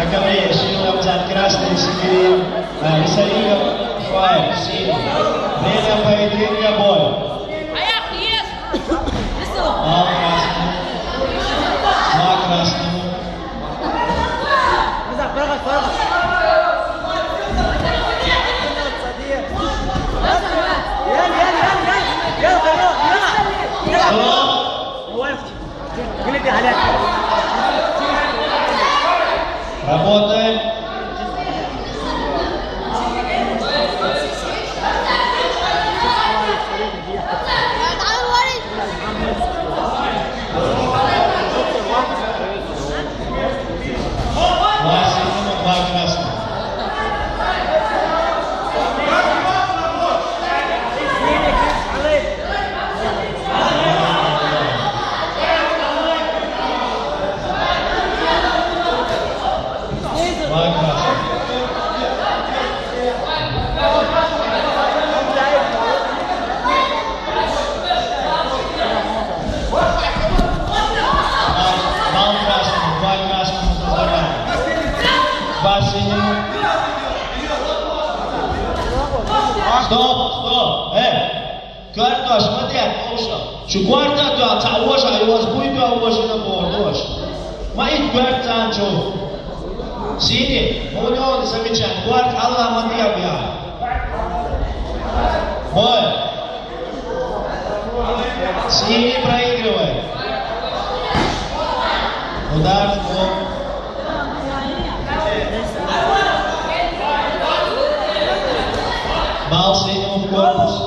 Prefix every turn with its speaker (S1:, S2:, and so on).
S1: Таковые решили взять красный сибирь. Рисалига Швайк, синий. Время поединка бой. Два красному. Два красному. Работаем. Два синего, два красных. Два синему. Стоп. Kardeş, hadi yap, olsa. Şu guarda da tavuşa, yuvaz buy da ulaşına bordoş. Ma ilk guard tanço. Sini, onu zamечan. Guard Allah hadi yap ya. Бой. Синий проигрывает. Удар в бок. Бал синему в корпус.